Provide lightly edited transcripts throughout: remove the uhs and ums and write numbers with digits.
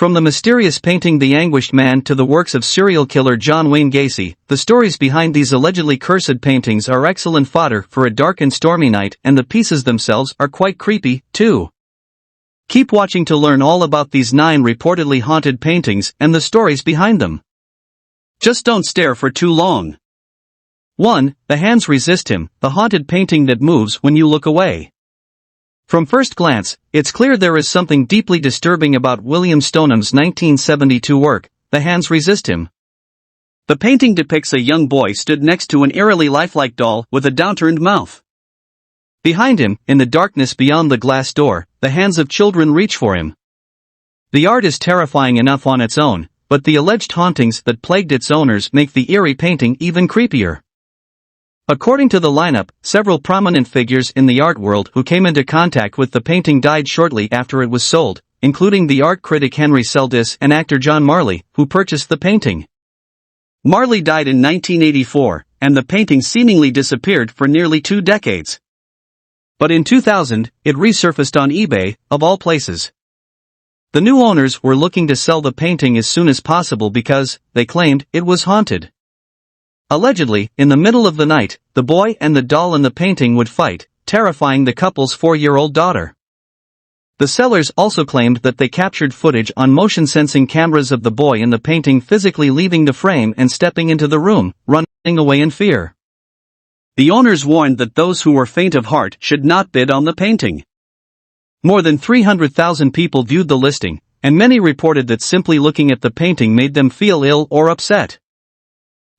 From the mysterious painting The Anguished Man to the works of serial killer John Wayne Gacy, the stories behind these allegedly cursed paintings are excellent fodder for a dark and stormy night, and the pieces themselves are quite creepy, too. Keep watching to learn all about these 9 reportedly haunted paintings and the stories behind them. Just don't stare for too long. 1. The Hands Resist Him, the haunted painting that moves when you look away. From first glance, it's clear there is something deeply disturbing about William Stoneham's 1972 work, The Hands Resist Him. The painting depicts a young boy stood next to an eerily lifelike doll with a downturned mouth. Behind him, in the darkness beyond the glass door, the hands of children reach for him. The art is terrifying enough on its own, but the alleged hauntings that plagued its owners make the eerie painting even creepier. According to the lineup, several prominent figures in the art world who came into contact with the painting died shortly after it was sold, including the art critic Henry Seldes and actor John Marley, who purchased the painting. Marley died in 1984, and the painting seemingly disappeared for nearly 2 decades. But in 2000, it resurfaced on eBay, of all places. The new owners were looking to sell the painting as soon as possible because, they claimed, it was haunted. Allegedly, in the middle of the night, the boy and the doll in the painting would fight, terrifying the couple's 4-year-old daughter. The sellers also claimed that they captured footage on motion-sensing cameras of the boy in the painting physically leaving the frame and stepping into the room, running away in fear. The owners warned that those who were faint of heart should not bid on the painting. More than 300,000 people viewed the listing, and many reported that simply looking at the painting made them feel ill or upset.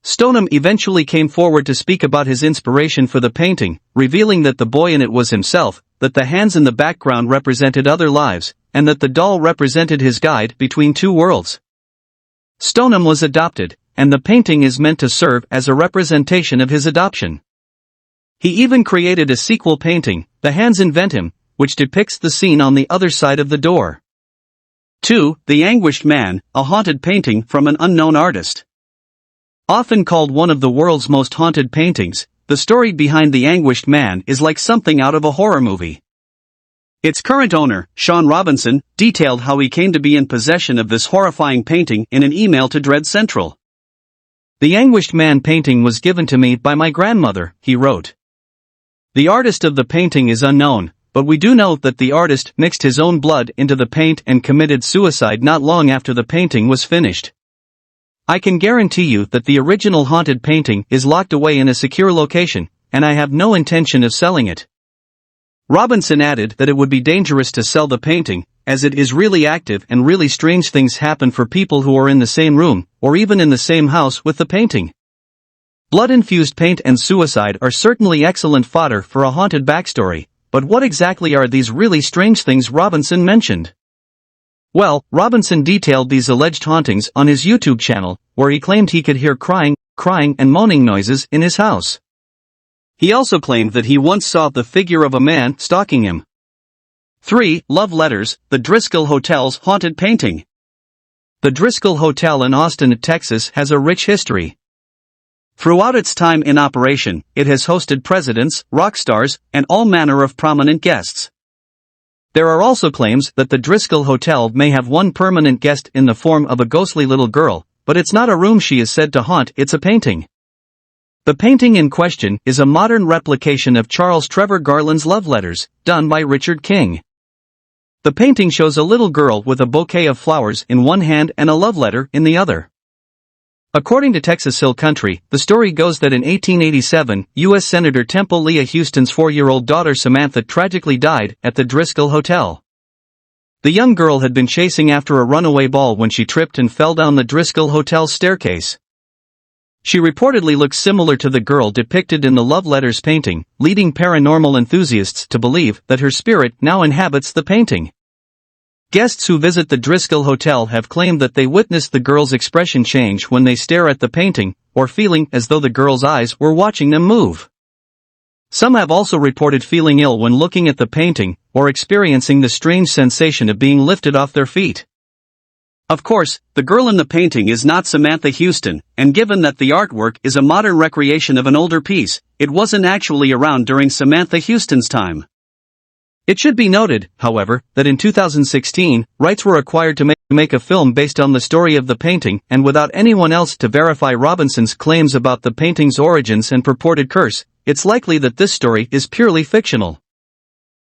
Stoneham eventually came forward to speak about his inspiration for the painting, revealing that the boy in it was himself, that the hands in the background represented other lives, and that the doll represented his guide between 2 worlds. Stoneham was adopted, and the painting is meant to serve as a representation of his adoption. He even created a sequel painting, The Hands Invent Him, which depicts the scene on the other side of the door. 2. The Anguished Man, a haunted painting from an unknown artist. Often called one of the world's most haunted paintings, the story behind The Anguished Man is like something out of a horror movie. Its current owner, Sean Robinson, detailed how he came to be in possession of this horrifying painting in an email to Dread Central. The Anguished Man painting was given to me by my grandmother, he wrote. The artist of the painting is unknown, but we do know that the artist mixed his own blood into the paint and committed suicide not long after the painting was finished. I can guarantee you that the original haunted painting is locked away in a secure location, and I have no intention of selling it. Robinson added that it would be dangerous to sell the painting, as it is really active and really strange things happen for people who are in the same room, or even in the same house with the painting. Blood-infused paint and suicide are certainly excellent fodder for a haunted backstory, but what exactly are these really strange things Robinson mentioned? Well, Robinson detailed these alleged hauntings on his YouTube channel, where he claimed he could hear crying and moaning noises in his house. He also claimed that he once saw the figure of a man stalking him. 3. Love Letters, the Driscoll Hotel's haunted painting. The Driscoll Hotel in Austin, Texas has a rich history. Throughout its time in operation, it has hosted presidents, rock stars, and all manner of prominent guests. There are also claims that the Driscoll Hotel may have one permanent guest in the form of a ghostly little girl, but it's not a room she is said to haunt, it's a painting. The painting in question is a modern replication of Charles Trevor Garland's Love Letters, done by Richard King. The painting shows a little girl with a bouquet of flowers in one hand and a love letter in the other. According to Texas Hill Country, the story goes that in 1887, U.S. Senator Temple Leah Houston's 4-year-old daughter Samantha tragically died at the Driscoll Hotel. The young girl had been chasing after a runaway ball when she tripped and fell down the Driscoll Hotel's staircase. She reportedly looked similar to the girl depicted in the Love Letters painting, leading paranormal enthusiasts to believe that her spirit now inhabits the painting. Guests who visit the Driscoll Hotel have claimed that they witnessed the girl's expression change when they stare at the painting, or feeling as though the girl's eyes were watching them move. Some have also reported feeling ill when looking at the painting, or experiencing the strange sensation of being lifted off their feet. Of course, the girl in the painting is not Samantha Houston, and given that the artwork is a modern recreation of an older piece, it wasn't actually around during Samantha Houston's time. It should be noted, however, that in 2016, rights were acquired to make make a film based on the story of the painting, and without anyone else to verify Robinson's claims about the painting's origins and purported curse, it's likely that this story is purely fictional.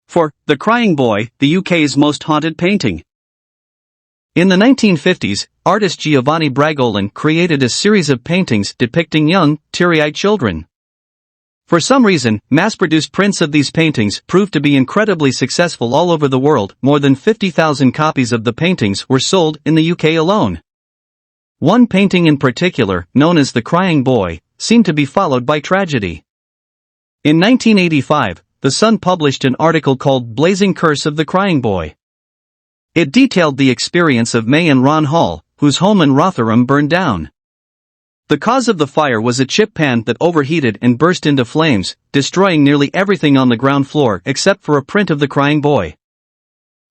4. The Crying Boy, the UK's most haunted painting. In the 1950s, artist Giovanni Bragolin created a series of paintings depicting young, teary-eyed children. For some reason, mass-produced prints of these paintings proved to be incredibly successful all over the world. More than 50,000 copies of the paintings were sold in the UK alone. One painting in particular, known as The Crying Boy, seemed to be followed by tragedy. In 1985, The Sun published an article called Blazing Curse of the Crying Boy. It detailed the experience of May and Ron Hall, whose home in Rotherham burned down. The cause of the fire was a chip pan that overheated and burst into flames, destroying nearly everything on the ground floor except for a print of the crying boy.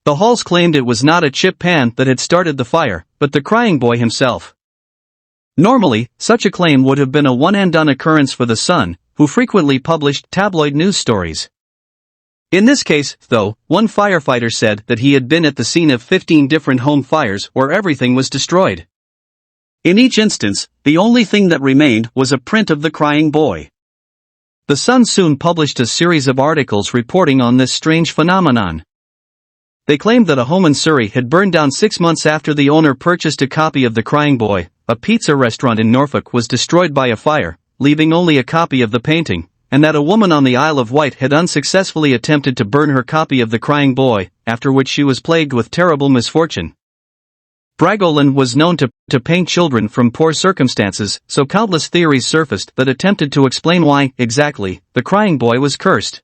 The Halls claimed it was not a chip pan that had started the fire, but the crying boy himself. Normally, such a claim would have been a one-and-done occurrence for The Sun, who frequently published tabloid news stories. In this case, though, one firefighter said that he had been at the scene of 15 different home fires where everything was destroyed. In each instance, the only thing that remained was a print of the crying boy. The Sun soon published a series of articles reporting on this strange phenomenon. They claimed that a home in Surrey had burned down 6 months after the owner purchased a copy of The Crying Boy. A pizza restaurant in Norfolk was destroyed by a fire, leaving only a copy of the painting, and that a woman on the Isle of Wight had unsuccessfully attempted to burn her copy of The Crying Boy, after which she was plagued with terrible misfortune. Bragolin was known to paint children from poor circumstances, so countless theories surfaced that attempted to explain why, exactly, the crying boy was cursed.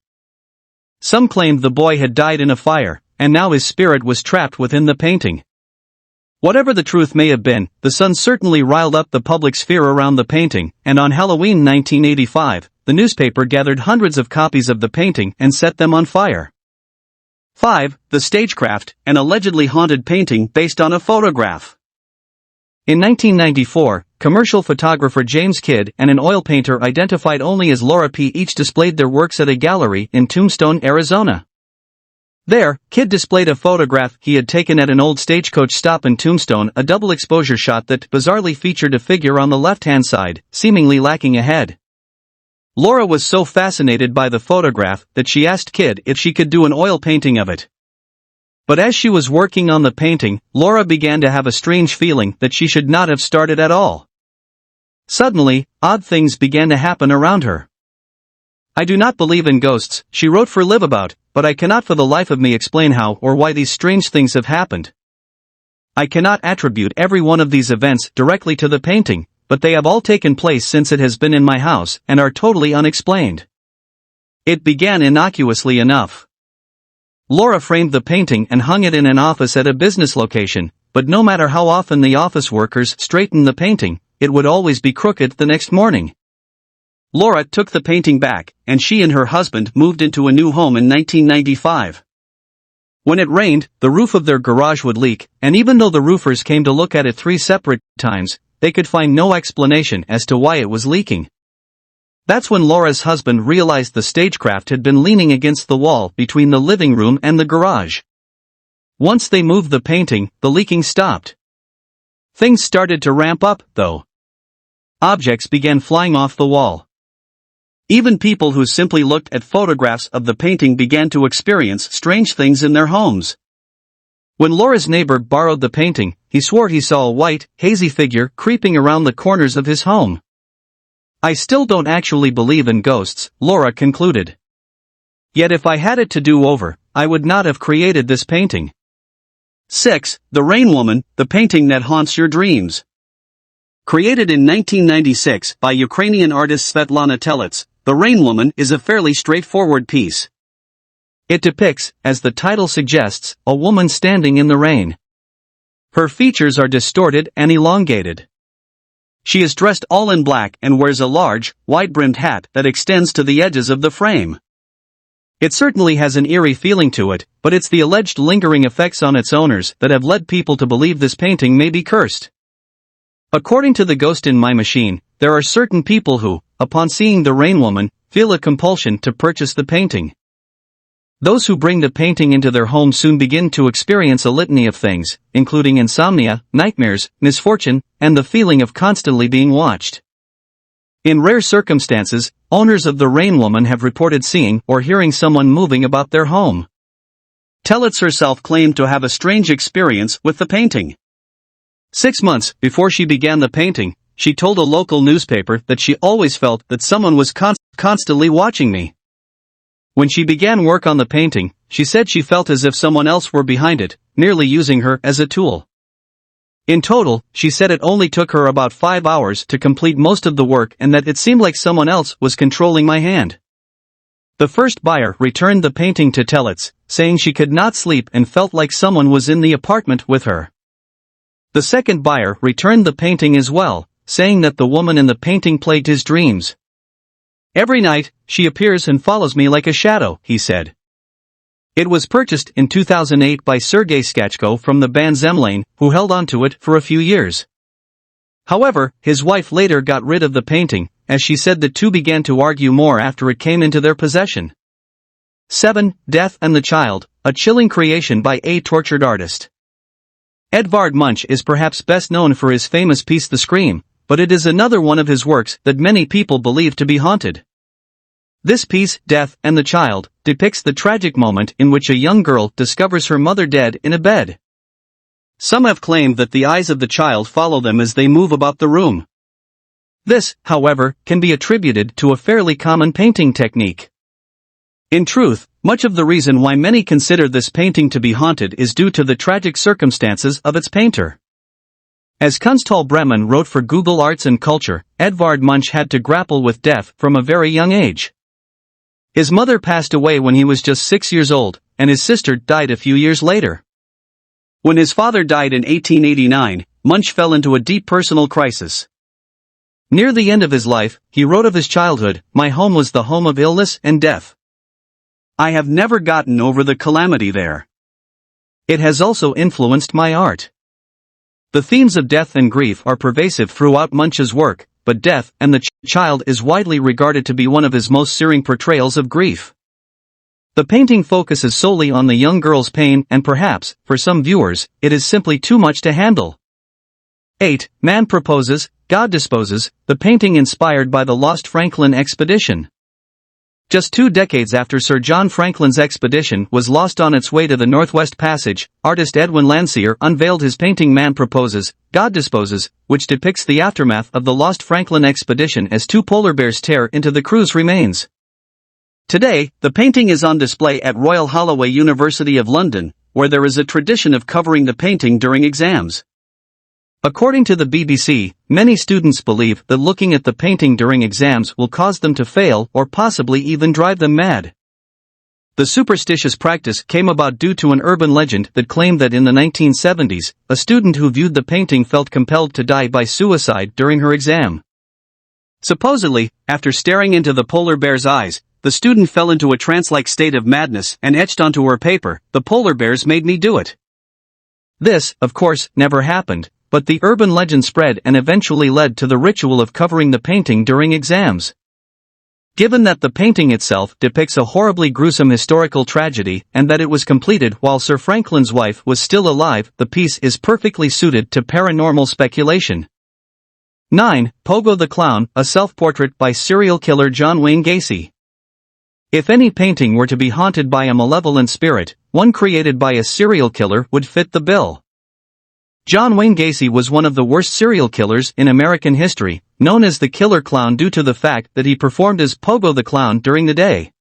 Some claimed the boy had died in a fire, and now his spirit was trapped within the painting. Whatever the truth may have been, The Sun certainly riled up the public sphere around the painting, and on Halloween 1985, the newspaper gathered hundreds of copies of the painting and set them on fire. 5. The Stagecraft, an allegedly haunted painting based on a photograph. In 1994, commercial photographer James Kidd and an oil painter identified only as Laura P. each displayed their works at a gallery in Tombstone, Arizona. There, Kidd displayed a photograph he had taken at an old stagecoach stop in Tombstone, a double exposure shot that bizarrely featured a figure on the left-hand side, seemingly lacking a head. Laura was so fascinated by the photograph that she asked Kidd if she could do an oil painting of it. But as she was working on the painting, Laura began to have a strange feeling that she should not have started at all. Suddenly, odd things began to happen around her. "I do not believe in ghosts," she wrote for Live About, "but I cannot for the life of me explain how or why these strange things have happened. I cannot attribute every one of these events directly to the painting, but they have all taken place since it has been in my house and are totally unexplained." It began innocuously enough. Laura framed the painting and hung it in an office at a business location, but no matter how often the office workers straightened the painting, it would always be crooked the next morning. Laura took the painting back, and she and her husband moved into a new home in 1995. When it rained, the roof of their garage would leak, and even though the roofers came to look at it 3 separate times, they could find no explanation as to why it was leaking. That's when Laura's husband realized the Stagecraft had been leaning against the wall between the living room and the garage. Once they moved the painting, the leaking stopped. Things started to ramp up, though. Objects began flying off the wall. Even people who simply looked at photographs of the painting began to experience strange things in their homes. When Laura's neighbor borrowed the painting, he swore he saw a white, hazy figure creeping around the corners of his home. "I still don't actually believe in ghosts," Laura concluded. "Yet if I had it to do over, I would not have created this painting." 6. The Rainwoman, the painting that haunts your dreams. Created in 1996 by Ukrainian artist Svetlana Telets, The Rainwoman is a fairly straightforward piece. It depicts, as the title suggests, a woman standing in the rain. Her features are distorted and elongated. She is dressed all in black and wears a large, wide-brimmed hat that extends to the edges of the frame. It certainly has an eerie feeling to it, but it's the alleged lingering effects on its owners that have led people to believe this painting may be cursed. According to the Ghost in My Machine, there are certain people who, upon seeing the Rainwoman, feel a compulsion to purchase the painting. Those who bring the painting into their home soon begin to experience a litany of things, including insomnia, nightmares, misfortune, and the feeling of constantly being watched. In rare circumstances, owners of the Rainwoman have reported seeing or hearing someone moving about their home. Tellitz herself claimed to have a strange experience with the painting. 6 months before she began the painting, she told a local newspaper that she always felt that someone was constantly watching me. When she began work on the painting, she said she felt as if someone else were behind it, merely using her as a tool. In total, she said it only took her about 5 hours to complete most of the work and that it seemed like someone else was controlling my hand. The first buyer returned the painting to Tellitz, saying she could not sleep and felt like someone was in the apartment with her. The second buyer returned the painting as well, saying that the woman in the painting plagued his dreams. Every night, she appears and follows me like a shadow, he said. It was purchased in 2008 by Sergei Skachko from the band Zemlane, who held onto it for a few years. However, his wife later got rid of the painting, as she said the two began to argue more after it came into their possession. 7. Death and the Child, a chilling creation by a tortured artist. Edvard Munch is perhaps best known for his famous piece The Scream, but it is another one of his works that many people believe to be haunted. This piece, Death and the Child, depicts the tragic moment in which a young girl discovers her mother dead in a bed. Some have claimed that the eyes of the child follow them as they move about the room. This, however, can be attributed to a fairly common painting technique. In truth, much of the reason why many consider this painting to be haunted is due to the tragic circumstances of its painter. As Kunsthal Bremen wrote for Google Arts and Culture, Edvard Munch had to grapple with death from a very young age. His mother passed away when he was just 6 years old, and his sister died a few years later. When his father died in 1889, Munch fell into a deep personal crisis. Near the end of his life, he wrote of his childhood, "My home was the home of illness and death. I have never gotten over the calamity there. It has also influenced my art." The themes of death and grief are pervasive throughout Munch's work, but Death and the Child is widely regarded to be one of his most searing portrayals of grief. The painting focuses solely on the young girl's pain and perhaps, for some viewers, it is simply too much to handle. 8. Man Proposes, God Disposes, the painting inspired by the Lost Franklin expedition. Just 2 decades after Sir John Franklin's expedition was lost on its way to the Northwest Passage, artist Edwin Landseer unveiled his painting Man Proposes, God Disposes, which depicts the aftermath of the lost Franklin expedition as 2 polar bears tear into the crew's remains. Today, the painting is on display at Royal Holloway University of London, where there is a tradition of covering the painting during exams. According to the BBC, many students believe that looking at the painting during exams will cause them to fail or possibly even drive them mad. The superstitious practice came about due to an urban legend that claimed that in the 1970s, a student who viewed the painting felt compelled to die by suicide during her exam. Supposedly, after staring into the polar bear's eyes, the student fell into a trance-like state of madness and etched onto her paper, "The polar bears made me do it." This, of course, never happened. But the urban legend spread and eventually led to the ritual of covering the painting during exams. Given that the painting itself depicts a horribly gruesome historical tragedy and that it was completed while Sir Franklin's wife was still alive, the piece is perfectly suited to paranormal speculation. 9. Pogo the Clown, a self-portrait by serial killer John Wayne Gacy. If any painting were to be haunted by a malevolent spirit, one created by a serial killer would fit the bill. John Wayne Gacy was one of the worst serial killers in American history, known as the Killer Clown due to the fact that he performed as Pogo the Clown during the day.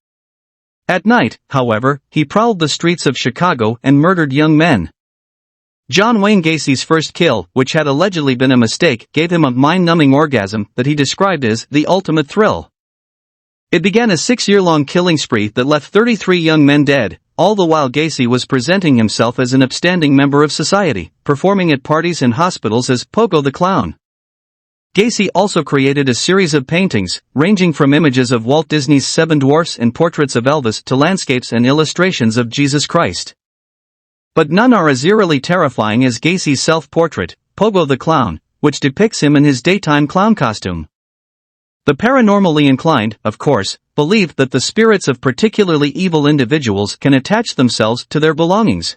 At night, however, he prowled the streets of Chicago and murdered young men. John Wayne Gacy's first kill, which had allegedly been a mistake, gave him a mind-numbing orgasm that he described as the ultimate thrill. It began a 6-year-long killing spree that left 33 young men dead, all the while Gacy was presenting himself as an upstanding member of society, performing at parties and hospitals as Pogo the Clown. Gacy also created a series of paintings, ranging from images of Walt Disney's Seven Dwarfs and portraits of Elvis to landscapes and illustrations of Jesus Christ. But none are as eerily terrifying as Gacy's self-portrait, Pogo the Clown, which depicts him in his daytime clown costume. The paranormally inclined, of course, believe that the spirits of particularly evil individuals can attach themselves to their belongings.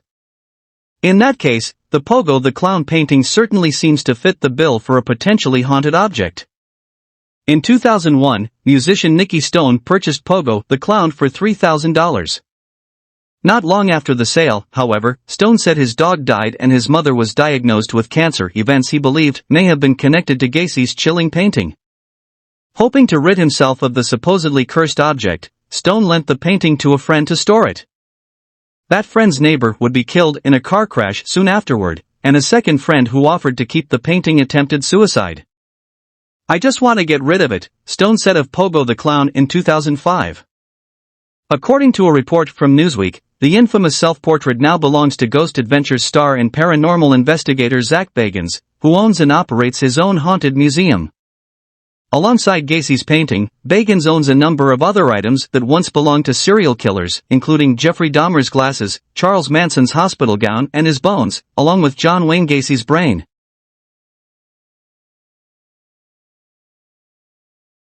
In that case, the Pogo the Clown painting certainly seems to fit the bill for a potentially haunted object. In 2001, musician Nicky Stone purchased Pogo the Clown for $3,000. Not long after the sale, however, Stone said his dog died and his mother was diagnosed with cancer, events he believed may have been connected to Gacy's chilling painting. Hoping to rid himself of the supposedly cursed object, Stone lent the painting to a friend to store it. That friend's neighbor would be killed in a car crash soon afterward, and a second friend who offered to keep the painting attempted suicide. "I just want to get rid of it," Stone said of Pogo the Clown in 2005. According to a report from Newsweek, the infamous self-portrait now belongs to Ghost Adventures star and paranormal investigator Zach Bagans, who owns and operates his own haunted museum. Alongside Gacy's painting, Bagans owns a number of other items that once belonged to serial killers, including Jeffrey Dahmer's glasses, Charles Manson's hospital gown and his bones, along with John Wayne Gacy's brain.